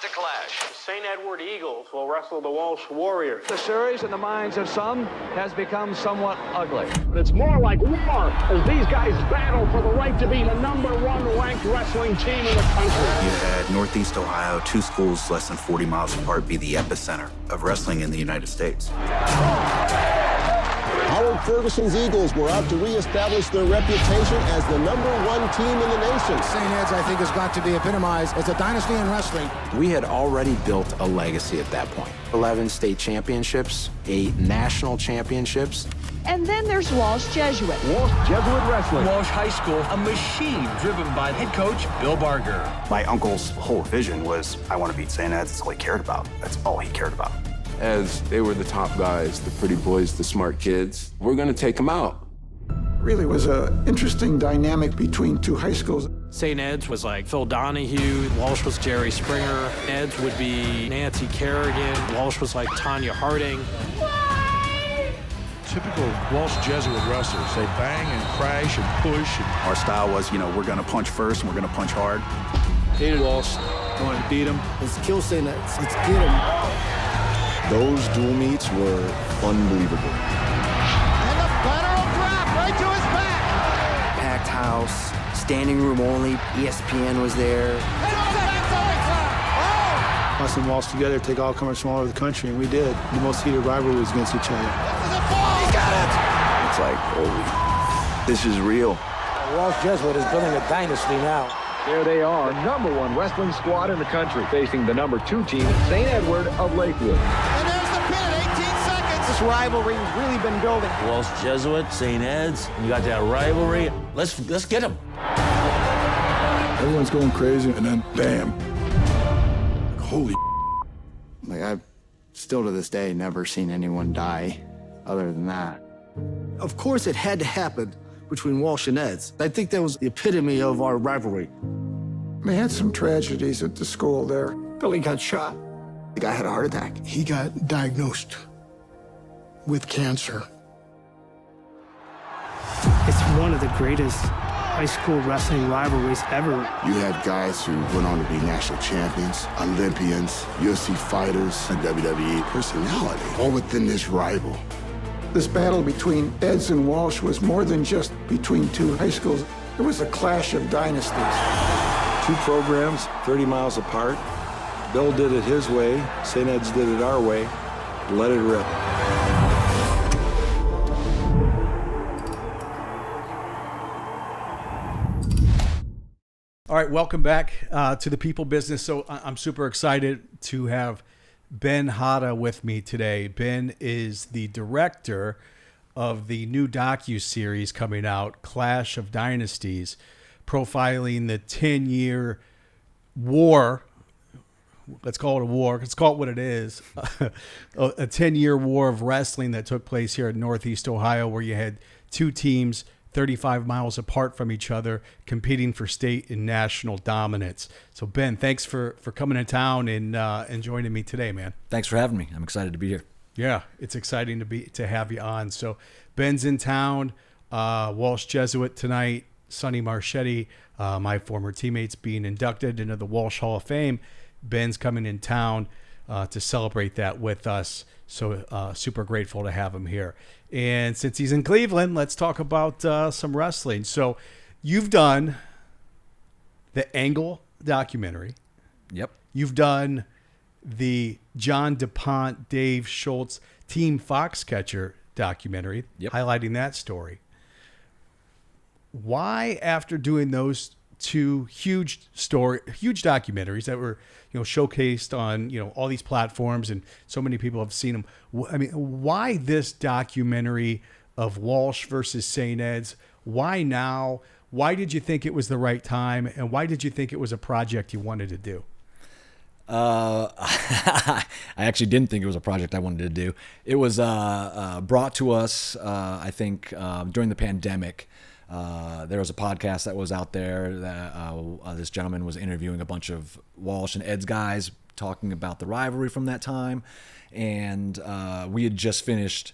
to clash. St. Edward Eagles will wrestle the Walsh Warriors. The series, in the minds of some, has become somewhat ugly. It's more like war as these guys battle for the right to be the #1 ranked wrestling team in the country. You had Northeast Ohio, two schools less than 40 miles apart, be the epicenter of wrestling in the United States. Howard Ferguson's Eagles were out to reestablish their reputation as the #1 team in the nation. St. Ed's, I think, has got to be epitomized as a dynasty in wrestling. We had already built a legacy at that point. 11 state championships, 8 national championships. And then there's Walsh Jesuit. Walsh Jesuit Wrestling. Walsh High School, a machine driven by head coach Bill Barger. My uncle's whole vision was, I want to beat St. Ed's. That's all he cared about. That's all he cared about. As they were the top guys, the pretty boys, the smart kids, we're going to take them out. Really was an interesting dynamic between two high schools. St. Ed's was like Phil Donahue, Walsh was Jerry Springer, Ed's would be Nancy Kerrigan, Walsh was like Tanya Harding. Typical Walsh Jesuit wrestlers, they bang and crash and push. Our style was, we're going to punch first and we're going to punch hard. Hated Walsh, going to beat him. Let's kill St. Ed's. Let's get him. Those dual meets were unbelievable. And the lateral drop right to his back. Packed house, standing room only. ESPN was there. Us and Walsh together take all comers from all over the country, and we did. The most heated rivalry was against each other. He's got it. It's like, holy, this is real. Walsh Jesuit is building a dynasty now. There they are, #1 wrestling squad in the country, facing the #2 team, St. Edward of Lakewood. And there's the pin at 18 seconds. This rivalry's really been building. Walsh Jesuit, St. Ed's, you got that rivalry. Let's get them. Everyone's going crazy, and then bam. Holy. Like, I've still to this day never seen anyone die other than that. Of course, it had to happen between Walsh and Ed's. I think that was the epitome of our rivalry. They had some tragedies at the school there. Billy got shot. The guy had a heart attack. He got diagnosed with cancer. It's one of the greatest high school wrestling rivalries ever. You had guys who went on to be national champions, Olympians, UFC fighters, and WWE personality, all within this rival. This battle between Ed's and Walsh was more than just between two high schools. It was a clash of dynasties. Two programs, 30 miles apart. Bill did it his way, St. Ed's did it our way. Let it rip. All right, welcome back to the People Business. So I'm super excited to have Ben Hatta with me today. Ben is the director of the new docu-series coming out, Clash of Dynasties, profiling the 10-year war. Let's call it a war. Let's call it what it is. A 10-year war of wrestling that took place here in Northeast Ohio, where you had two teams 35 miles apart from each other, competing for state and national dominance. So, Ben, thanks for coming in town and joining me today, man. Thanks for having me. I'm excited to be here. Yeah, it's exciting to have you on. So, Ben's in town. Walsh Jesuit tonight. Sonny Marchetti, my former teammates, being inducted into the Walsh Hall of Fame. Ben's coming in town to celebrate that with us. So super grateful to have him here. And since he's in Cleveland, let's talk about some wrestling. So you've done the Angle documentary. Yep. You've done the John DuPont, Dave Schultz, Team Foxcatcher documentary, highlighting that story. Why, after doing those two huge documentaries that were, showcased on, all these platforms and so many people have seen them. I mean, why this documentary of Walsh versus St. Ed's? Why now? Why did you think it was the right time? And why did you think it was a project you wanted to do? I actually didn't think it was a project I wanted to do. It was brought to us, I think, during the pandemic. There was a podcast that was out there that this gentleman was interviewing a bunch of Walsh and Ed's guys talking about the rivalry from that time. And we had just finished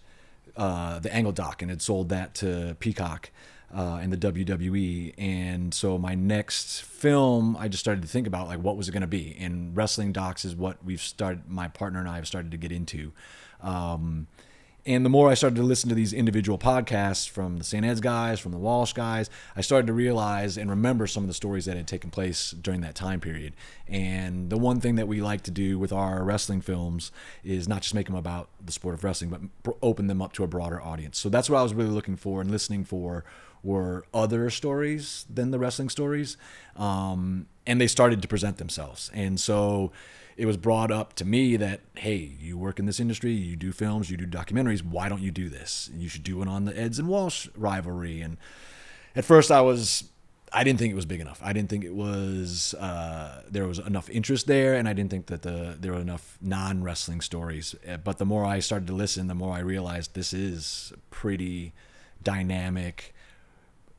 the Angle doc and had sold that to Peacock. in the WWE. And so my next film, I just started to think about like, what was it going to be? And wrestling docs is what my partner and I have started to get into. And the more I started to listen to these individual podcasts from the St. Ed's guys, from the Walsh guys, I started to realize and remember some of the stories that had taken place during that time period. And the one thing that we like to do with our wrestling films is not just make them about the sport of wrestling, but open them up to a broader audience. So that's what I was really looking for and listening for were other stories than the wrestling stories. And they started to present themselves. And so it was brought up to me that, hey, you work in this industry, you do films, you do documentaries, why don't you do this? You should do it on the Eds and Walsh rivalry. And at first I didn't think it was big enough. I didn't think it was, there was enough interest there, and I didn't think that there were enough non-wrestling stories. But the more I started to listen, the more I realized this is pretty dynamic,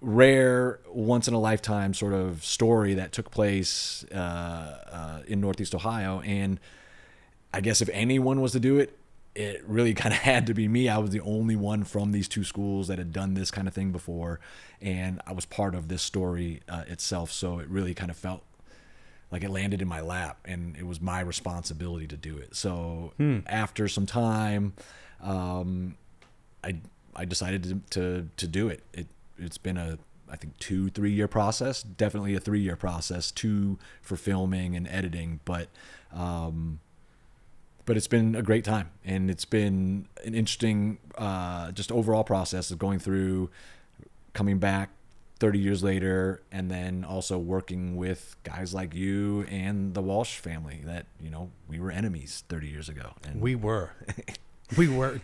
rare, once-in-a-lifetime sort of story that took place in Northeast Ohio. And I guess if anyone was to do it, it really kind of had to be me. I was the only one from these two schools that had done this kind of thing before, and I was part of this story itself. So it really kind of felt like it landed in my lap, and it was my responsibility to do it. So after some time, I decided to do it. It's been I think 2-3 year process, definitely a 3 year process, 2 for filming and editing, but it's been a great time, and it's been an interesting just overall process of going through, coming back 30 years later, and then also working with guys like you and the Walsh family that, we were enemies 30 years ago. And we were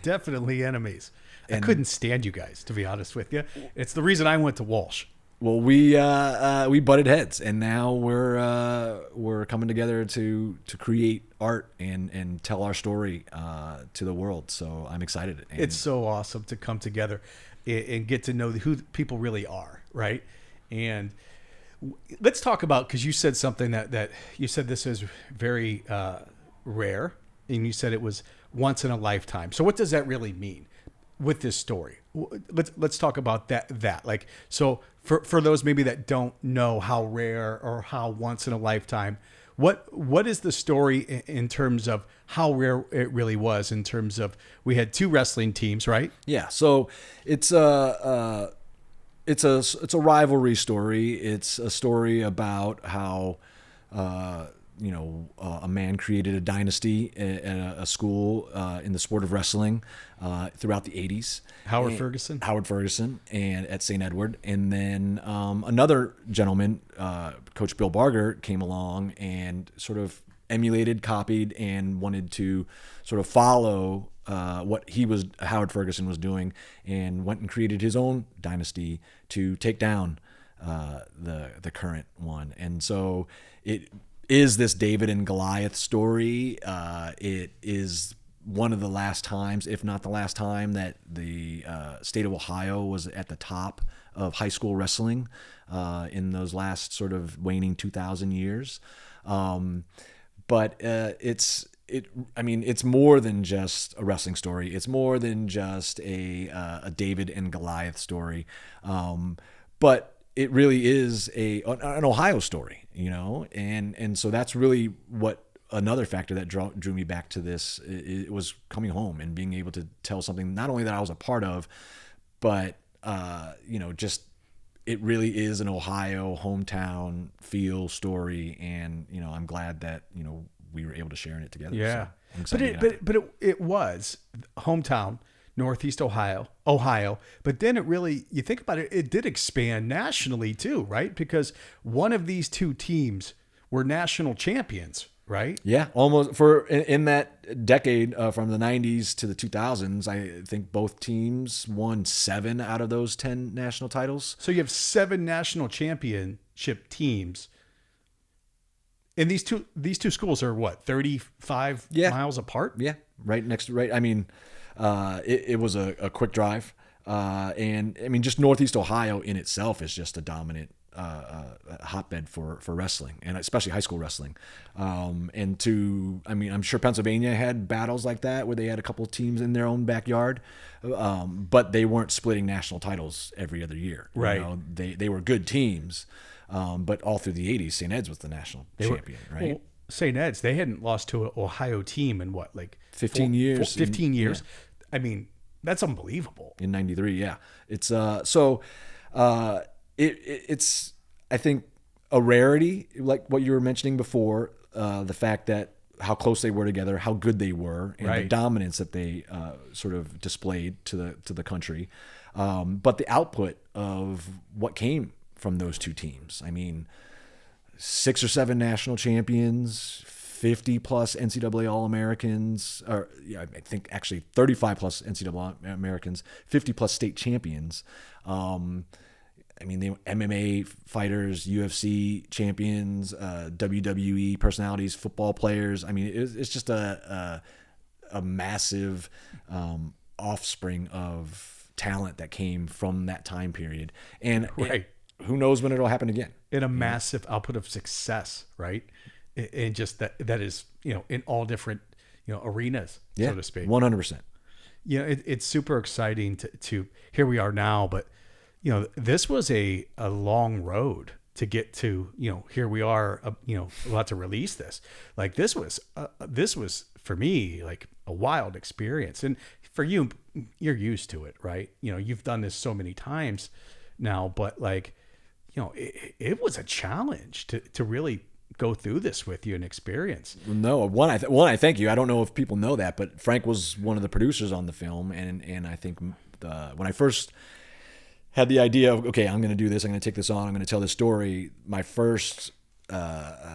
definitely enemies. I couldn't stand you guys, to be honest with you. It's the reason I went to Walsh. Well, we butted heads, and now we're coming together to create art and tell our story to the world. So I'm excited. And it's so awesome to come together and get to know who people really are, right? And let's talk about, because you said something that you said this is very rare, and you said it was once in a lifetime. So what does that really mean with this story? Let's talk about that. Like, so for those maybe that don't know how rare or how once in a lifetime, what is the story in terms of how rare it really was? In terms of, we had 2 wrestling teams, right? Yeah. So it's a rivalry story. It's a story about how a man created a dynasty at a school in the sport of wrestling throughout the 80s. Howard Ferguson, and at St. Edward. And then another gentleman, Coach Bill Barger, came along and sort of emulated, copied, and wanted to sort of follow what Howard Ferguson was doing, and went and created his own dynasty to take down the current one. And so it is this David and Goliath story. It is one of the last times, if not the last time, that the state of Ohio was at the top of high school wrestling in those last sort of waning 2,000 years. But it's more than just a wrestling story. It's more than just a David and Goliath story. But it really is an Ohio story, and so that's really what another factor that drew me back to this. It was coming home and being able to tell something not only that I was a part of, but just it really is an Ohio hometown feel story, and I'm glad that we were able to share in it together. Yeah, so but it was hometown. Northeast Ohio, but then you think about it, it did expand nationally too, right? Because one of these 2 teams were national champions, right? Yeah, almost in that decade from the 90s to the 2000s. I think both teams won 7 out of those 10 national titles. So you have 7 national championship teams. And these two schools are what, 35 miles apart? Yeah, right next to right. I mean, it was a quick drive, and I mean, just Northeast Ohio in itself is just a dominant hotbed for wrestling, and especially high school wrestling. I'm sure Pennsylvania had battles like that where they had a couple of teams in their own backyard, but they weren't splitting national titles every other year. Right. They were good teams, but all through the 80s, St. Ed's was the national champion, right? Well, St. Ed's, they hadn't lost to an Ohio team in what, like 15 years? 15 years. Yeah. I mean, that's unbelievable. In 93, yeah. It's it's I think a rarity, like what you were mentioning before, the fact that how close they were together, how good they were, and the dominance that they sort of displayed to the country. But the output of what came from those two teams. I mean, 6 or 7 national champions, 50 plus NCAA All-Americans, or I think actually 35 plus NCAA Americans, 50 plus state champions. The MMA fighters, UFC champions, WWE personalities, football players. I mean, it's just a massive offspring of talent that came from that time period. And who knows when it'll happen again. In a massive output of success, right? And just that is, in all different, arenas, so to speak. 100%. It's super exciting to here we are now, but this was a long road to get to, here we are, about to release this. Like this was for me like a wild experience, and for you, you're used to it, right? You've done this so many times now, but like, it was a challenge to really go through this with you and experience. No, I thank you. I don't know if people know that, but Frank was one of the producers on the film, and I think when I first had the idea of, okay, I'm going to do this, I'm going to take this on, I'm going to tell this story, my first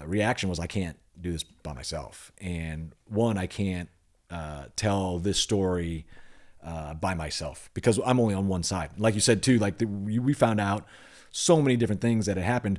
reaction was, I can't do this by myself. And one, I can't tell this story by myself because I'm only on one side. Like you said too, like we found out so many different things that had happened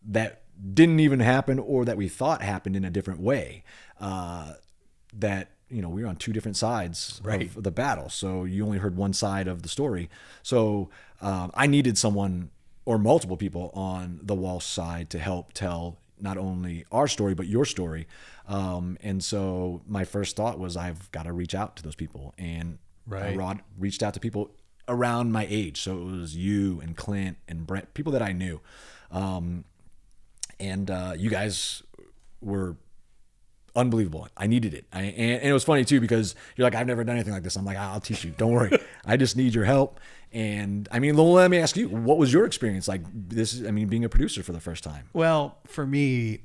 that didn't even happen or that we thought happened in a different way, that we were on two different sides of the battle. So you only heard one side of the story. So I needed someone or multiple people on the Walsh side to help tell not only our story, but your story. And so my first thought was, I've got to reach out to those people. And I reached out to people around my age. So it was you and Clint and Brent, people that I knew. And you guys were unbelievable. I needed it. And it was funny too, because you're like, I've never done anything like this. I'm like, I'll teach you. Don't worry. I just need your help. And I mean, let me ask you, what was your experience like being a producer for the first time? Well, for me,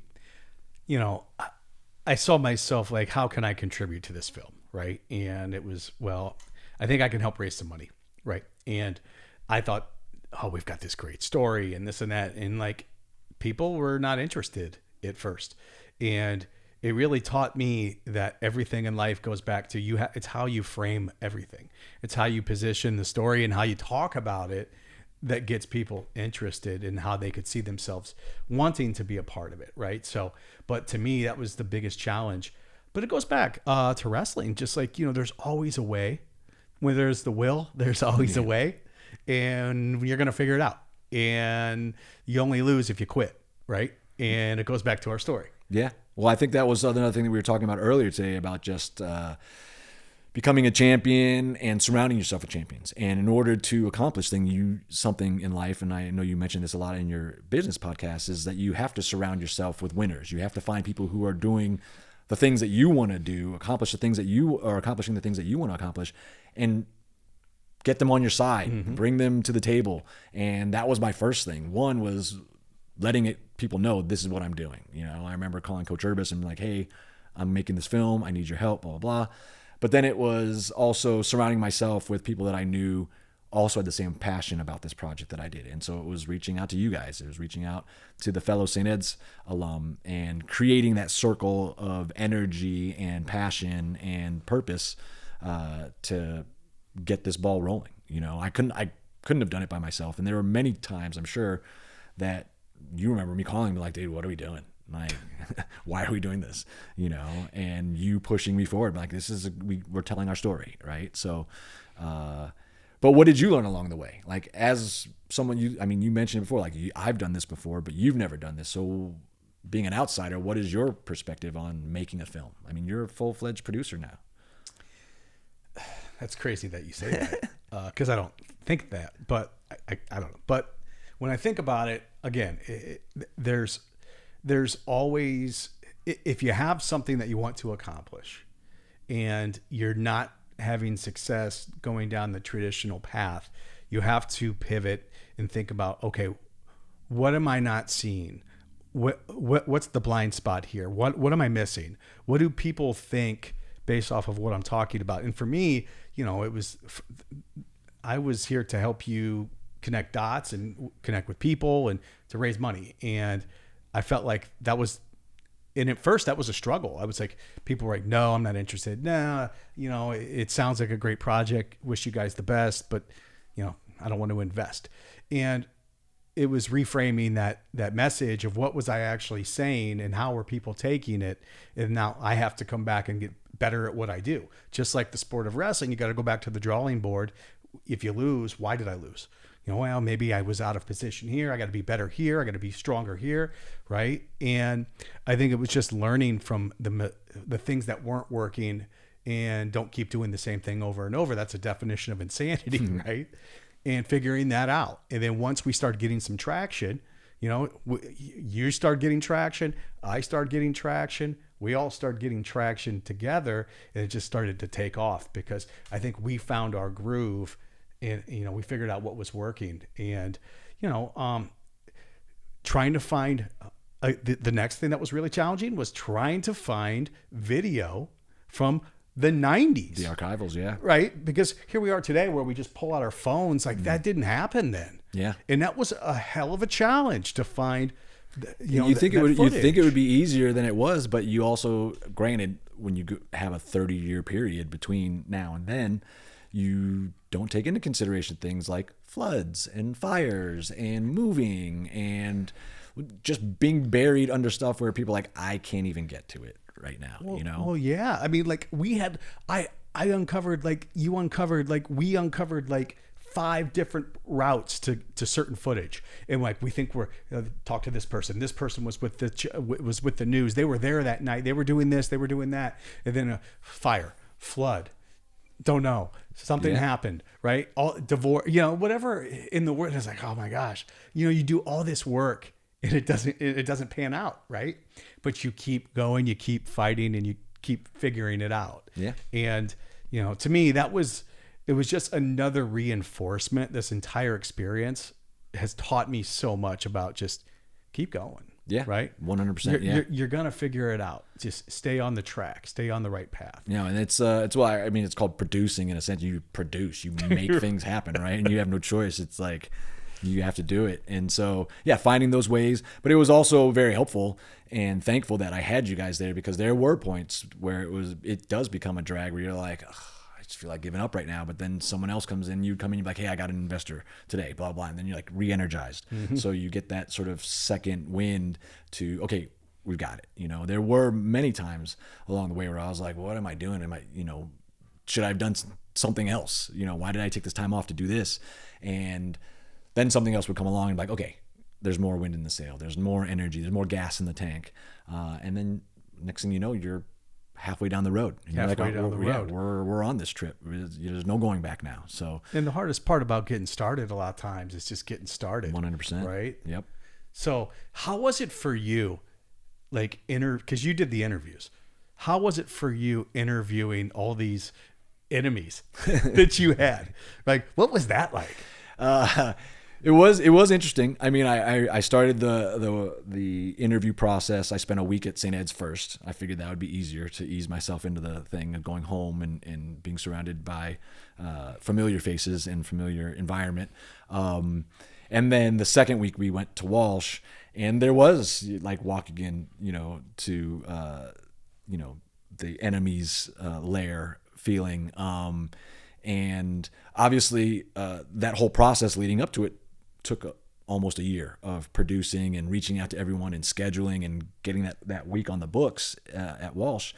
I saw myself like, how can I contribute to this film? Right. And it was, I think I can help raise some money. Right. And I thought, oh, we've got this great story and this and that. And like, people were not interested at first. And it really taught me that everything in life goes back to you. It's how you frame everything. It's how you position the story and how you talk about it that gets people interested in how they could see themselves wanting to be a part of it. Right. So, but to me, that was the biggest challenge. But it goes back to wrestling. Just like, there's always a way. When there's the will, there's always a way. And you're going to figure it out. And you only lose if you quit. Right. And it goes back to our story. Yeah. Well, I think that was another thing that we were talking about earlier today about just becoming a champion and surrounding yourself with champions. And in order to accomplish something in life, and I know you mentioned this a lot in your business podcast, is that you have to surround yourself with winners. You have to find people who are doing the things that you want to do, accomplishing the things that you want to accomplish, and get them on your side, bring them to the table. And that was my first thing. One was letting people know this is what I'm doing. I remember calling Coach Urbis and like, hey, I'm making this film. I need your help, blah, blah, blah. But then it was also surrounding myself with people that I knew also had the same passion about this project that I did. And so it was reaching out to you guys. It was reaching out to the fellow St. Ed's alum and creating that circle of energy and passion and purpose to get this ball rolling. I couldn't have done it by myself. And there were many times, I'm sure, that you remember me calling me like, dude, what are we doing? Like, why are we doing this? And you pushing me forward. Like, we're telling our story. Right. So, But what did you learn along the way? Like, as someone, you mentioned before, like, I've done this before, but you've never done this. So being an outsider, what is your perspective on making a film? I mean, you're a full-fledged producer now. That's crazy that you say that, because I don't think that, but I don't know. But when I think about it, again, there's always, if you have something that you want to accomplish and you're not having success going down the traditional path, you have to pivot and think about, okay, what am I not seeing? What's the blind spot here? What am I missing? What do people think based off of what I'm talking about? And for me, I was here to help you connect dots and connect with people and to raise money. And I felt like that was, and at first that was a struggle. I was like, people were like, no, I'm not interested. Nah, it sounds like a great project. Wish you guys the best, but I don't want to invest. And it was reframing that message of what was I actually saying and how were people taking it. And now I have to come back and get better at what I do. Just like the sport of wrestling, you got to go back to the drawing board. If you lose, why did I lose? Well, maybe I was out of position here. I got to be better here. I got to be stronger here. Right. And I think it was just learning from the things that weren't working and don't keep doing the same thing over and over. That's a definition of insanity. Right. And figuring that out. And then once we start getting some traction, you start getting traction. I start getting traction. We all start getting traction together, and it just started to take off because I think we found our groove and, we figured out what was working. And, trying to find the next thing that was really challenging was trying to find video from the 90s. The archivals, yeah. Right? Because here we are today where we just pull out our phones. Like, that didn't happen then. Yeah. And that was a hell of a challenge to find, you think it would be easier than it was, but you also, granted, when you have a 30-year period between now and then, you don't take into consideration things like floods and fires and moving and just being buried under stuff where people are like, I can't even get to it right now. Well, yeah. I mean, like, I uncovered, like, you uncovered, like, we uncovered, like, 5 different routes to certain footage, and like we think we're talk to this person. This person was with the news. They were there that night. They were doing this. They were doing that. And then a fire, flood. Don't know. Something happened, right? All divorce. Whatever in the world. It's like, oh my gosh. You do all this work and it doesn't pan out, right? But you keep going. You keep fighting, and you keep figuring it out. Yeah. And to me, it was just another reinforcement. This entire experience has taught me so much about just keep going. Yeah. Right. 100%. You're going to figure it out. Just stay on the track, stay on the right path. Yeah. And it's why, it's called producing in a sense. You produce, you make things happen. Right. And you have no choice. It's like, you have to do it. And so, finding those ways, but it was also very helpful and thankful that I had you guys there, because there were points where it does become a drag where you're like, I just feel like giving up right now. But then someone else comes in, you come in, you're like, hey, I got an investor today, blah, blah. And then you're like re-energized. Mm-hmm. So you get that sort of second wind to, okay, we've got it. There were many times along the way where I was like, what am I doing? Should I have done something else? Why did I take this time off to do this? And then something else would come along and be like, okay, there's more wind in the sail. There's more energy. There's more gas in the tank. And then next thing you know, you're halfway down the road. And halfway down the road. We're on this trip. There's no going back now. So, and the hardest part about getting started a lot of times is just getting started. 100%. Right? Yep. So how was it for you, like, because you did the interviews, how was it for you interviewing all these enemies that you had? Like, what was that like? It was interesting. I started the interview process. I spent a week at St. Ed's first. I figured that would be easier to ease myself into the thing of going home and being surrounded by familiar faces and familiar environment. And then the second week we went to Walsh, and there was like walking in, to the enemy's lair feeling. And obviously that whole process leading up to it took almost a year of producing and reaching out to everyone and scheduling and getting that week on the books at Walsh.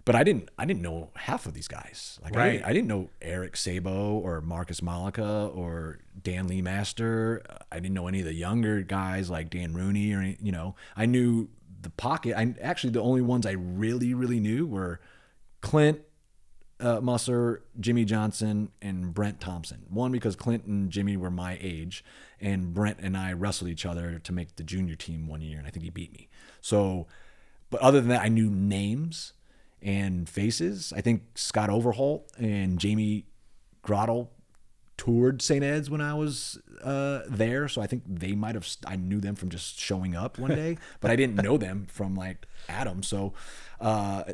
but I didn't know half of these guys. Like Right. I didn't know Eric Sabo or Marcus Malika or Dan Lee Master. I didn't know any of the younger guys like Dan Rooney or any, I knew the pocket. Actually the only ones I really, really knew were Clint Musser, Jimmy Johnson, and Brent Thompson. One, because Clint and Jimmy were my age, and Brent and I wrestled each other to make the junior team one year, and I think he beat me. So, but other than that, I knew names and faces. I think Scott Overholt and Jamie Grottle toured St. Ed's when I was there, so I think they might have. I knew them from just showing up one day, but I didn't know them from like Adam. So,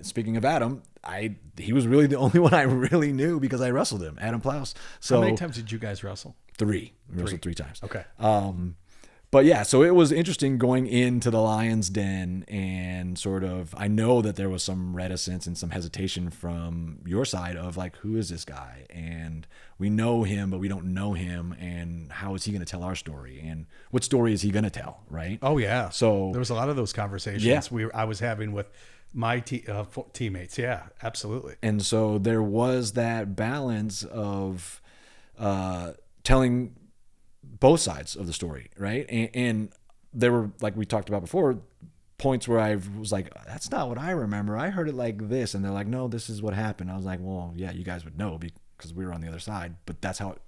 speaking of Adam, he was really the only one I really knew because I wrestled him, Adam Plaus. So how many times did you guys wrestle? 3. We wrestled 3 times. Okay. But yeah, so it was interesting going into the Lion's Den and sort of, I know that there was some reticence and some hesitation from your side of like, who is this guy? And we know him, but we don't know him. And how is he going to tell our story? And what story is he going to tell? Right. Oh yeah. So there was a lot of those conversations I was having with my teammates. Yeah, absolutely. And so there was that balance of telling both sides of the story, right? And there were, like we talked about before, points where I was like, that's not what I remember. I heard it like this. And they're like, no, this is what happened. I was like, well, yeah, you guys would know because we were on the other side. But that's how it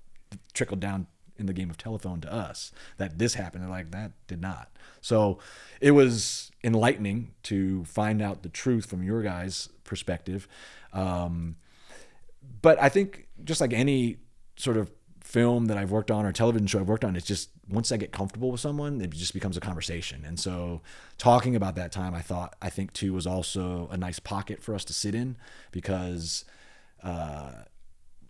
trickled down in the game of telephone to us, that this happened. They're like, that did not. So it was enlightening to find out the truth from your guys' perspective. But I think just like any sort of film that I've worked on or television show I've worked on, it's just once I get comfortable with someone, it just becomes a conversation. And so talking about that time, I think too was also a nice pocket for us to sit in because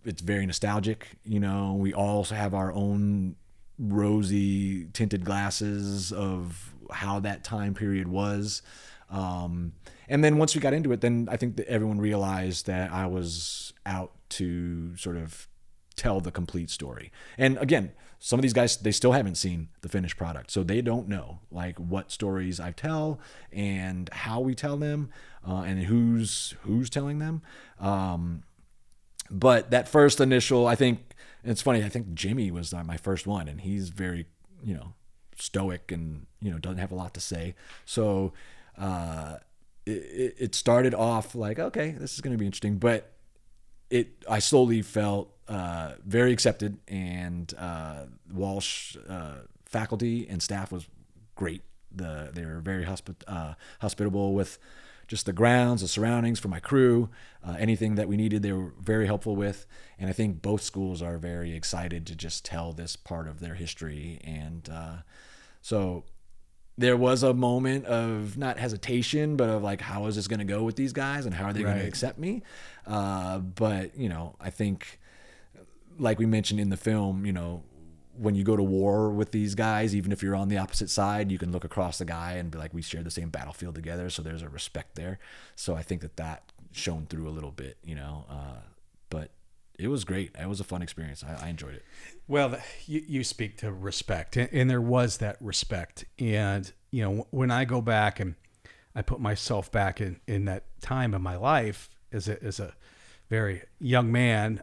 it's very nostalgic. We also have our own rosy tinted glasses of how that time period was. And then once we got into it, then I think that everyone realized that I was out to sort of tell the complete story. And again, some of these guys, they still haven't seen the finished product, so they don't know like what stories I tell and how we tell them, and who's telling them. But that first initial, I think it's funny. I think Jimmy was my first one, and he's very, stoic and doesn't have a lot to say. So it started off like, okay, this is going to be interesting, but I slowly felt very accepted, and Walsh faculty and staff was great. They were very hospitable with just the grounds, the surroundings for my crew, anything that we needed, they were very helpful with. And I think both schools are very excited to just tell this part of their history. And so there was a moment of not hesitation, but of like, how is this going to go with these guys and how are they going to accept me? But, I think like we mentioned in the film, when you go to war with these guys, even if you're on the opposite side, you can look across the guy and be like, we share the same battlefield together. So there's a respect there. So I think that shone through a little bit, but it was great. It was a fun experience. I enjoyed it. Well, you speak to respect, and there was that respect. And, when I go back and I put myself back in that time of my life as a very young man,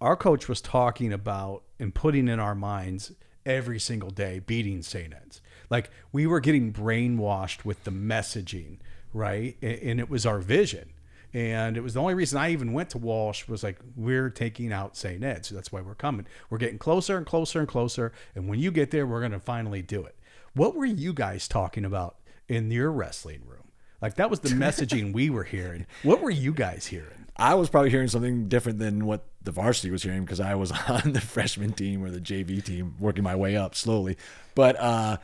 our coach was talking about and putting in our minds every single day beating St. Ed's. Like we were getting brainwashed with the messaging, right? And it was our vision. And it was the only reason I even went to Walsh was like, we're taking out St. Ed's. So that's why we're coming. We're getting closer and closer and closer. And when you get there, we're going to finally do it. What were you guys talking about in your wrestling room? Like that was the messaging we were hearing. What were you guys hearing? I was probably hearing something different than what the varsity was hearing because I was on the freshman team or the JV team working my way up slowly. But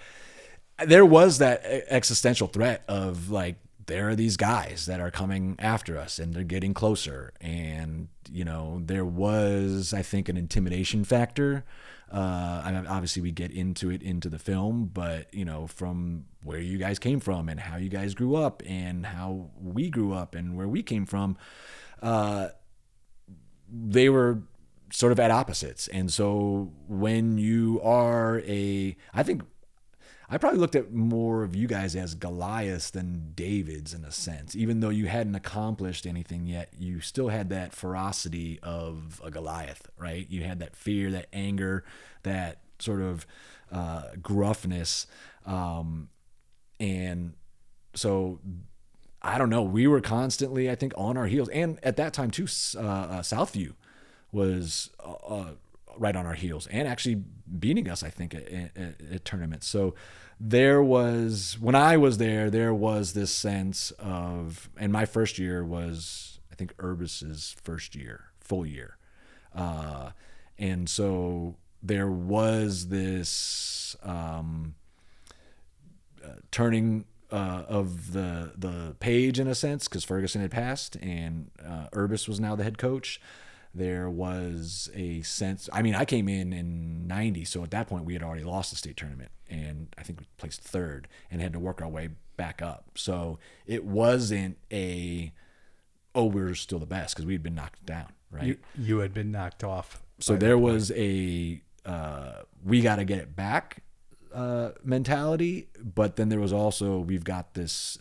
there was that existential threat of like, there are these guys that are coming after us and they're getting closer. And, there was, I think, an intimidation factor. Obviously we get into the film, but, from where you guys came from and how you guys grew up and how we grew up and where we came from, they were sort of at opposites. And so when you are I think I probably looked at more of you guys as Goliaths than Davids in a sense. Even though you hadn't accomplished anything yet, you still had that ferocity of a Goliath, right? You had that fear, that anger, that sort of gruffness. And so I don't know. We were constantly, I think, on our heels. And at that time, too, Southview was right on our heels and actually beating us, I think, at tournaments. So there was, when I was there was this sense of, and my first year was, I think, Urbis's first year, full year. And so there was this turning of the page in a sense, because Ferguson had passed and Urbis was now the head coach. There was a sense, I mean, I came in 90, so at that point we had already lost the state tournament, and I think we placed third and had to work our way back up. So it wasn't we're still the best, because we'd been knocked down, right? You had been knocked off. So there was we got to get it back mentality, but then there was also, we've got this,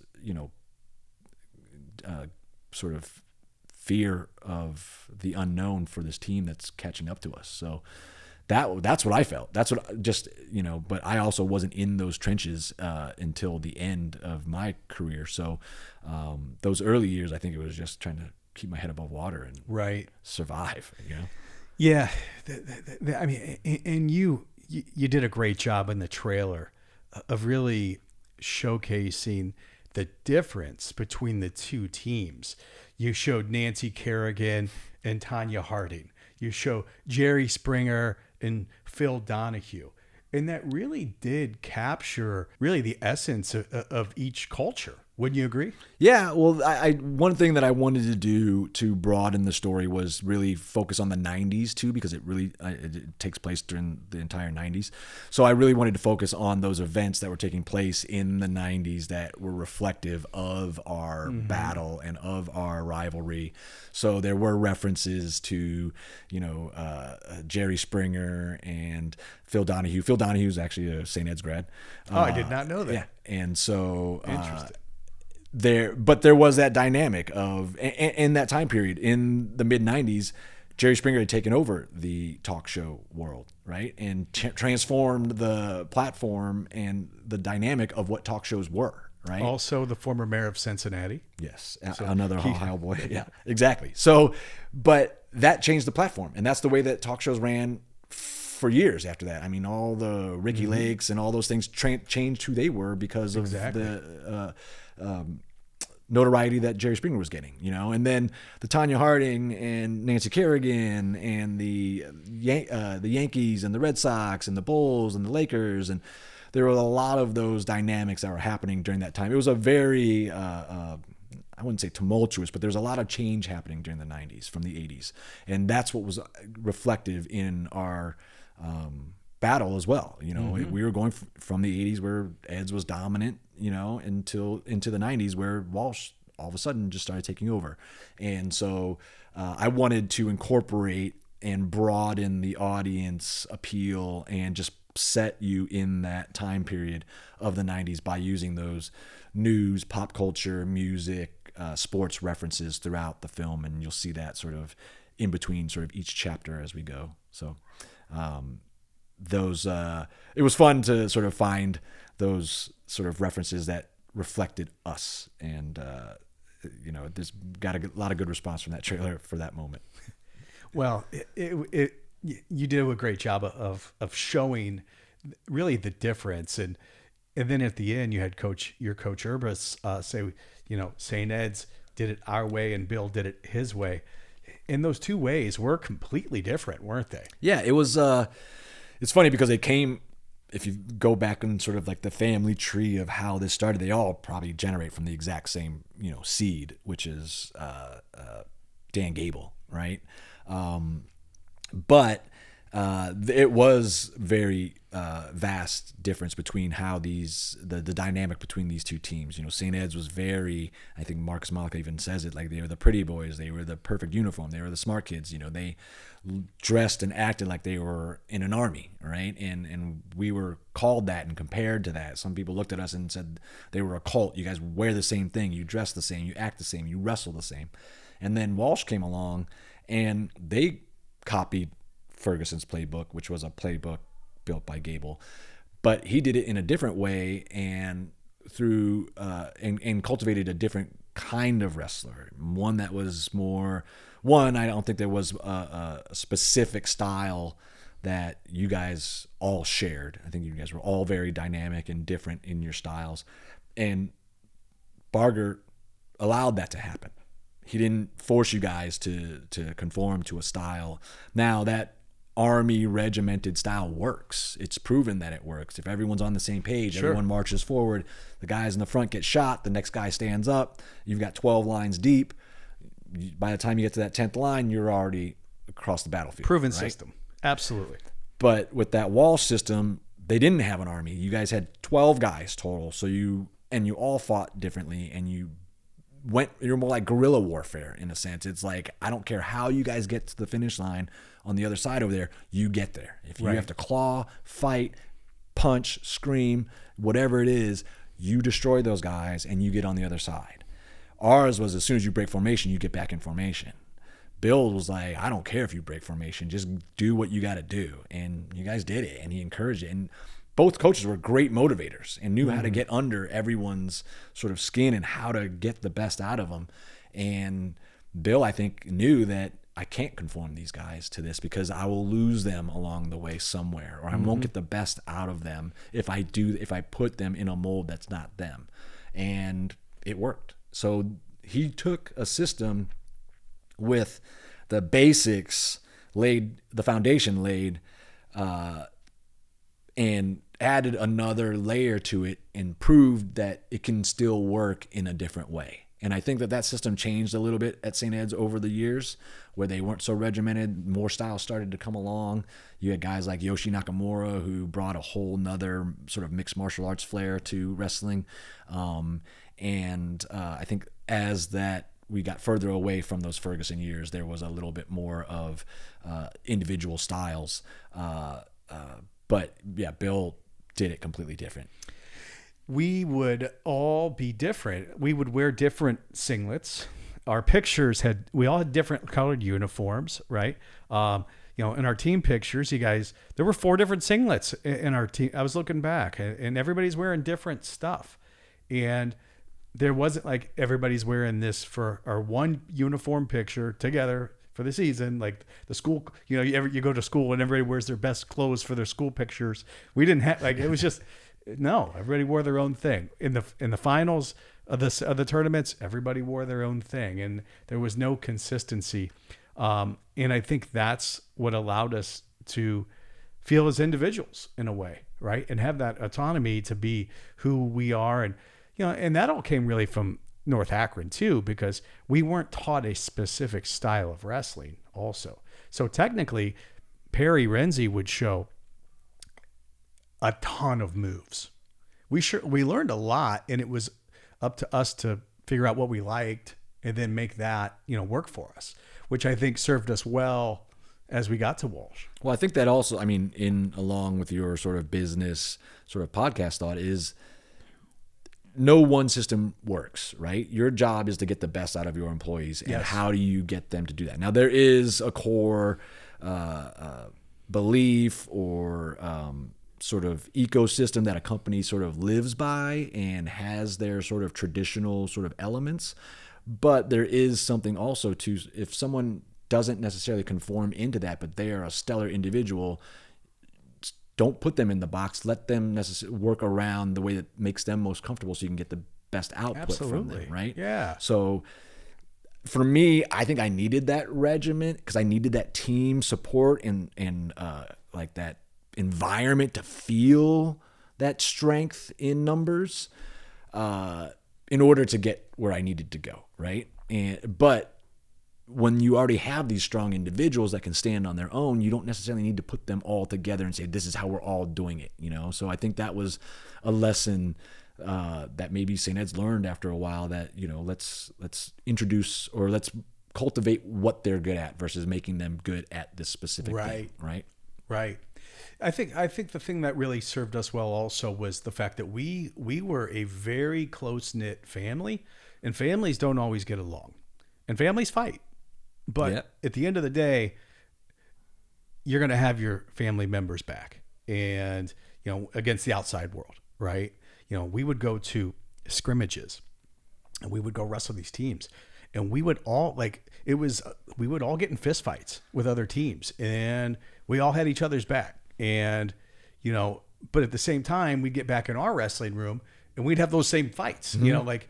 sort of fear of the unknown for this team that's catching up to us. So that's what I felt. That's what but I also wasn't in those trenches until the end of my career. So those early years, I think it was just trying to keep my head above water and survive, Yeah. I mean, and you did a great job in the trailer of really showcasing the difference between the two teams. You showed Nancy Kerrigan and Tanya Harding. You show Jerry Springer and Phil Donahue. And that really did capture really the essence of each culture. Wouldn't you agree? Yeah, well, one thing that I wanted to do to broaden the story was really focus on the 90s too, because it really it takes place during the entire 90s. So I really wanted to focus on those events that were taking place in the 90s that were reflective of our battle and of our rivalry. So there were references to, Jerry Springer and Phil Donahue. Phil Donahue is actually a St. Ed's grad. I did not know that. Yeah, and so interesting. But there was that dynamic of, in that time period in the mid 90s, Jerry Springer had taken over the talk show world, right? And transformed the platform and the dynamic of what talk shows were, right? Also the former mayor of Cincinnati. Yes. So another Ohio boy. Yeah, exactly. So, but that changed the platform, and that's the way that talk shows ran for years after that. I mean, all the Ricky Lakes and all those things changed who they were because of the notoriety that Jerry Springer was getting, and then the Tanya Harding and Nancy Kerrigan and the Yankees and the Red Sox and the Bulls and the Lakers, and there were a lot of those dynamics that were happening during that time. It was a very I wouldn't say tumultuous, but there's a lot of change happening during the 90s from the 80s, and that's what was reflective in our battle as well. We were going from the 80s where Eds was dominant, until into the 90s where Walsh all of a sudden just started taking over. And so I wanted to incorporate and broaden the audience appeal and just set you in that time period of the 90s by using those news, pop culture, music, sports references throughout the film. And you'll see that sort of in between sort of each chapter as we go. So it was fun to sort of find those sort of references that reflected us, and this got a lot of good response from that trailer for that moment. Well, you did a great job of showing really the difference, and then at the end you had your coach Urbis say, St. Ed's did it our way and Bill did it his way, and those two ways were completely different, weren't they? Yeah, it was. It's funny because they came, if you go back and sort of like the family tree of how this started, they all probably generate from the exact same, seed, which is Dan Gable, right? But it was very vast difference between how the dynamic between these two teams. You know, St. Ed's was very, I think Marcus Malika even says it, like they were the pretty boys, they were the perfect uniform, they were the smart kids. You know, they dressed and acted like they were in an army, right? And we were called that and compared to that. Some people looked at us and said they were a cult. You guys wear the same thing, you dress the same, you act the same, you wrestle the same. And then Walsh came along and they copied Ferguson's playbook, which was a playbook built by Gable, but he did it in a different way and through and cultivated a different kind of wrestler, one that was more I don't think there was a specific style that you guys all shared. I think you guys were all very dynamic and different in your styles, and Barger allowed that to happen. He didn't force you guys to conform to a style. Now that army regimented style works. It's proven that it works. If everyone's on the same page, everyone marches forward, the guys in the front get shot, the next guy stands up, you've got 12 lines deep. By the time you get to that 10th line, you're already across the battlefield. Proven right? system. Absolutely. But with that Walsh system, they didn't have an army. You guys had 12 guys total, so you all fought differently, and you're more like guerrilla warfare in a sense. It's like, I don't care how you guys get to the finish line on the other side over there, you get there. If you have to claw, fight, punch, scream, whatever it is, you destroy those guys and you get on the other side. Ours was, as soon as you break formation, you get back in formation. Bill was like, I don't care if you break formation, just do what you got to do. And you guys did it, and he encouraged it. And both coaches were great motivators and knew how to get under everyone's sort of skin and how to get the best out of them. And Bill, I think, knew that I can't conform these guys to this because I will lose them along the way somewhere, or I won't get the best out of them if I put them in a mold that's not them. And it worked. So he took a system with the basics laid, the foundation laid, and added another layer to it and proved that it can still work in a different way. And I think that system changed a little bit at St. Ed's over the years, where they weren't so regimented. More styles started to come along. You had guys like Yoshi Nakamura, who brought a whole nother sort of mixed martial arts flair to wrestling. I think as that we got further away from those Ferguson years, there was a little bit more of individual styles. But yeah, Bill did it completely different. We would all be different. We would wear different singlets. Our pictures we all had different colored uniforms, right? In our team pictures, you guys, there were 4 different singlets in our team. I was looking back, and everybody's wearing different stuff. And there wasn't like everybody's wearing this for our one uniform picture together for the season. Like the school, you go to school and everybody wears their best clothes for their school pictures. We didn't have, like, it was just, no, everybody wore their own thing. In the finals of the tournaments, everybody wore their own thing, and there was no consistency. And I think that's what allowed us to feel as individuals in a way, right? And have that autonomy to be who we are. And, and that all came really from North Akron too, because we weren't taught a specific style of wrestling also. So technically, Perry Renzi would show a ton of moves. We learned a lot, and it was up to us to figure out what we liked and then make that, work for us, which I think served us well as we got to Walsh. Well, I think that also, along with your sort of business sort of podcast thought, is no one system works, right? Your job is to get the best out of your employees, and how do you get them to do that? Now, there is a core belief or sort of ecosystem that a company sort of lives by and has their sort of traditional sort of elements. But there is something also to, if someone doesn't necessarily conform into that, but they are a stellar individual, don't put them in the box. Let them work around the way that makes them most comfortable so you can get the best output from them, right? Yeah. So for me, I think I needed that regiment because I needed that team support and like that environment to feel that strength in numbers in order to get where I needed to go, right? But when you already have these strong individuals that can stand on their own, you don't necessarily need to put them all together and say, this is how we're all doing it, you know? So I think that was a lesson that maybe St. Ed's learned after a while, that, you know, let's introduce, or let's cultivate what they're good at versus making them good at this specific thing, right? Right. I think the thing that really served us well also was the fact that we were a very close-knit family, and families don't always get along, and families fight. But at the end of the day, you're going to have your family members back, and, you know, against the outside world, right? You know, we would go to scrimmages, and we would go wrestle these teams, and we would all we would all get in fist fights with other teams, and we all had each other's back. And, you know, but at the same time, we'd get back in our wrestling room and we'd have those same fights. You know, like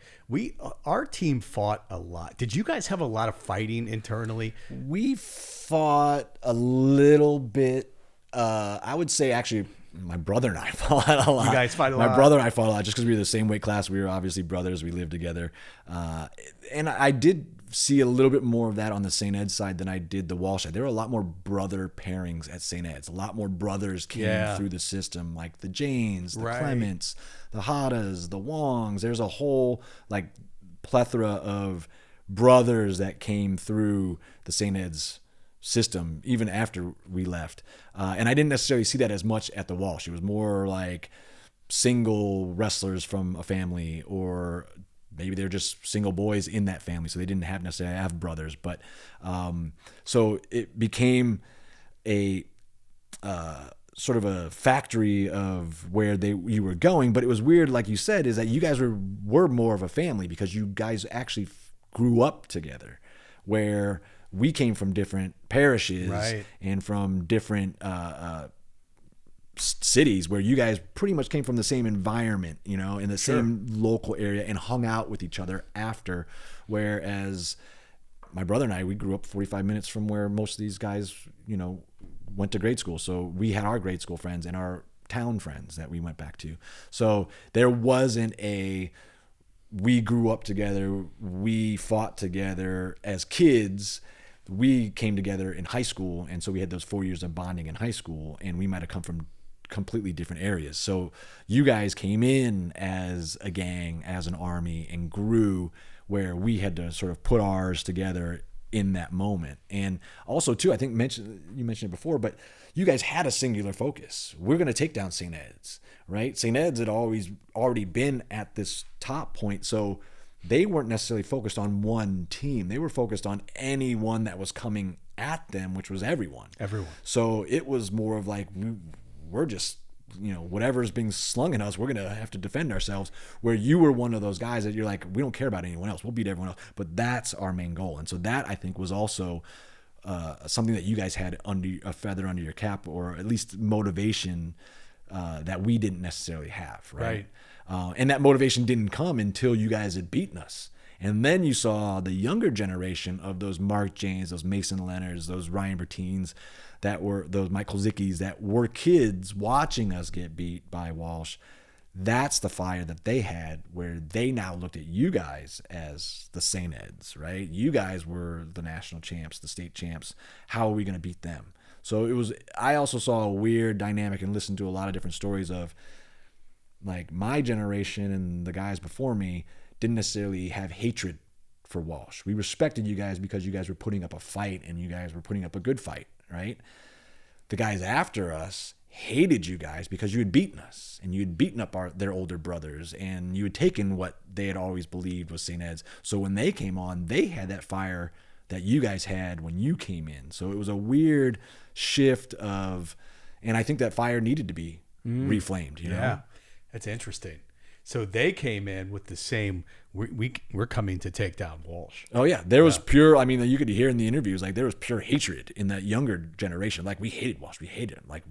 our team fought a lot. Did you guys have a lot of fighting internally? We fought a little bit. I would say actually my brother and I fought a lot. You guys fight a lot? My brother and I fought a lot just because we were the same weight class. We were obviously brothers. We lived together. And I did see a little bit more of that on the St. Ed's side than I did the Walsh side. There were a lot more brother pairings at St. Ed's. A lot more brothers came through the system, like the Janes, the Clements, the Hattas, the Wongs. There's a whole like plethora of brothers that came through the St. Ed's system even after we left. And I didn't necessarily see that as much at the Walsh. It was more like single wrestlers from a family, or maybe they're just single boys in that family, so they didn't necessarily have brothers. But so it became a sort of a factory of where you were going. But it was weird, like you said, is that you guys were more of a family because you guys actually grew up together, where we came from different parishes and from different cities, where you guys pretty much came from the same environment, you know, in the same local area, and hung out with each other after. Whereas my brother and I, we grew up 45 minutes from where most of these guys, you know, went to grade school. So we had our grade school friends and our town friends that we went back to. So there wasn't we grew up together, we fought together as kids. We came together in high school, and so we had those 4 years of bonding in high school, and we might have come from completely different areas. So you guys came in as a gang, as an army, and grew, where we had to sort of put ours together in that moment. And also too, I think you mentioned it before, but you guys had a singular focus. We're going to take down St. Ed's, right? St. Ed's had already been at this top point, so they weren't necessarily focused on one team. They were focused on anyone that was coming at them, which was everyone. So it was more of like, we're just, you know, whatever's being slung at us, we're going to have to defend ourselves. Where you were one of those guys that you're like, we don't care about anyone else. We'll beat everyone else. But that's our main goal. And so that, I think, was also something that you guys had a feather under your cap, or at least motivation that we didn't necessarily have. Right. And that motivation didn't come until you guys had beaten us. And then you saw the younger generation of those Mark Janes, those Mason Leonards, those Ryan Bertines, those Michael Zickys, that were kids watching us get beat by Walsh. That's the fire that they had, where they now looked at you guys as the St. Ed's, right? You guys were the national champs, the state champs. How are we going to beat them? So I also saw a weird dynamic and listened to a lot of different stories of, like, my generation and the guys before me didn't necessarily have hatred for Walsh. We respected you guys because you guys were putting up a fight, and you guys were putting up a good fight, right? The guys after us hated you guys because you had beaten us, and you had beaten up their older brothers, and you had taken what they had always believed was St. Ed's. So when they came on, they had that fire that you guys had when you came in. So it was a weird shift and I think that fire needed to be reflamed, you know? Yeah. That's interesting. So they came in with the same, we're coming to take down Walsh. Oh, yeah. There was pure, I mean, you could hear in the interviews, like, there was pure hatred in that younger generation. Like, we hated Walsh. We hated him. Like,